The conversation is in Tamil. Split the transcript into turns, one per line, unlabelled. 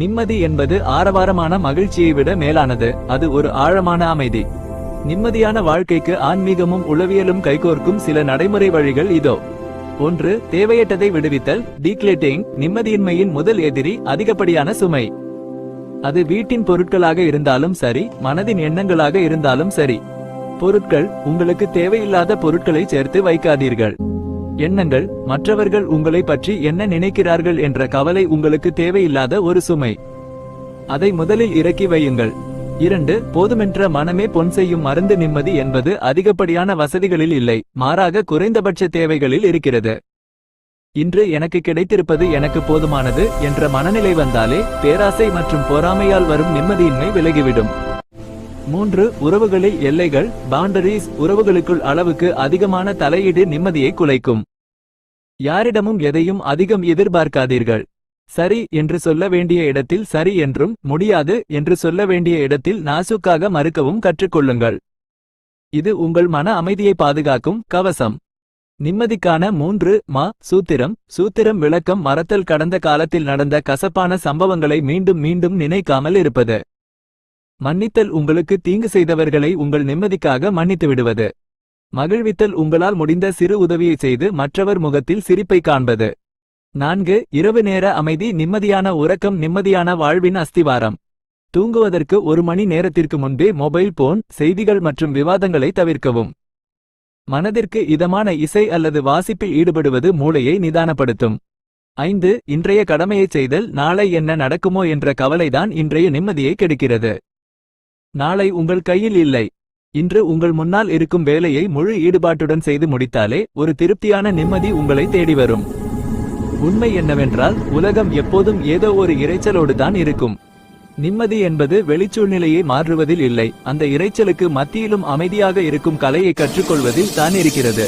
நிம்மதி என்பது ஆரவாரமான மகிழ்ச்சியை விட மேலானது. அது ஒரு ஆழமான அமைதி. நிம்மதியான வாழ்க்கைக்கு ஆன்மீகமும் உளவியலும் கைகோர்க்கும் சில நடைமுறை வழிகள் இதோ. 1. தேவையற்றதை விடுவித்தல், டீக்ளேட்டிங். நிம்மதியின்மையின் முதல் எதிரி அதிகப்படியான சுமை. அது வீட்டின் பொருட்களாக இருந்தாலும் சரி, மனதின் எண்ணங்களாக இருந்தாலும் சரி. பொருட்கள், உங்களுக்கு தேவையில்லாத பொருட்களை சேர்த்து வைக்காதீர்கள். எண்ணங்கள், மற்றவர்கள் உங்களை பற்றி என்ன நினைக்கிறார்கள் என்ற கவலை உங்களுக்கு தேவையில்லாத ஒரு சுமை. அதை முதலில் இறக்கி வையுங்கள். 2. போதுமென்ற மனமே பொன் செய்யும் மருந்து. நிம்மதி என்பது அதிகப்படியான வசதிகளில் இல்லை, மாறாக குறைந்தபட்ச தேவைகளில் இருக்கிறது. இன்று எனக்கு கிடைத்திருப்பது எனக்கு போதுமானது என்ற மனநிலை வந்தாலே பேராசை மற்றும் பொறாமையால் வரும் நிம்மதியின்மை விலகிவிடும். 3. உறவுகளில் எல்லைகள், பவுண்டரிஸ். உறவுகளுக்குள் அளவுக்கு அதிகமான தலையீடு நிம்மதியை குலைக்கும். யாரிடமும் எதையும் அதிகம் எதிர்பார்க்காதீர்கள். சரி என்று சொல்ல வேண்டிய இடத்தில் சரி என்றும், முடியாது என்று சொல்ல வேண்டிய இடத்தில் நாசூக்காக மறுக்கவும் கற்றுக்கொள்ளுங்கள். இது உங்கள் மன அமைதியை பாதுகாக்கும் கவசம். நிம்மதிக்கான 3 சூத்திரம். சூத்திரம் விளக்கம். மறத்தல், கடந்த காலத்தில் நடந்த கசப்பான சம்பவங்களை மீண்டும் மீண்டும் நினைக்காமல் இருப்பது. மன்னித்தல், உங்களுக்கு தீங்கு செய்தவர்களை உங்கள் நிம்மதிக்காக மன்னித்து விடுவது. மகிழ்வித்தல், உங்களால் முடிந்த சிறு உதவியை செய்து மற்றவர் முகத்தில் சிரிப்பை காண்பது. 4. இரவு நேர அமைதி. நிம்மதியான உறக்கம் நிம்மதியான வாழ்வின் அஸ்திவாரம். தூங்குவதற்கு 1 மணி நேரத்திற்கு முன்பே மொபைல் போன், செய்திகள் மற்றும் விவாதங்களை தவிர்க்கவும். மனதிற்கு இதமான இசை அல்லது வாசிப்பில் ஈடுபடுவது மூளையை நிதானப்படுத்தும். 5. இன்றைய கடமையைச் செய்தல். நாளை என்ன நடக்குமோ என்ற கவலைதான் இன்றைய நிம்மதியை கெடுக்கிறது. நாளை உங்கள் கையில் இல்லை. இன்று உங்கள் முன்னால் இருக்கும் வேலையை முழு ஈடுபாட்டுடன் செய்து முடித்தாலே ஒரு திருப்தியான நிம்மதி உங்களை தேடி வரும். உண்மை என்னவென்றால், உலகம் எப்போதும் ஏதோ ஒரு இரைச்சலோடு தான் இருக்கும். நிம்மதி என்பது வெளிச்சூழ்நிலையை மாற்றுவதில் இல்லை, அந்த இரைச்சலுக்கு மத்தியிலும் அமைதியாக இருக்கும் கலையை கற்றுக்கொள்வதில் தான் இருக்கிறது.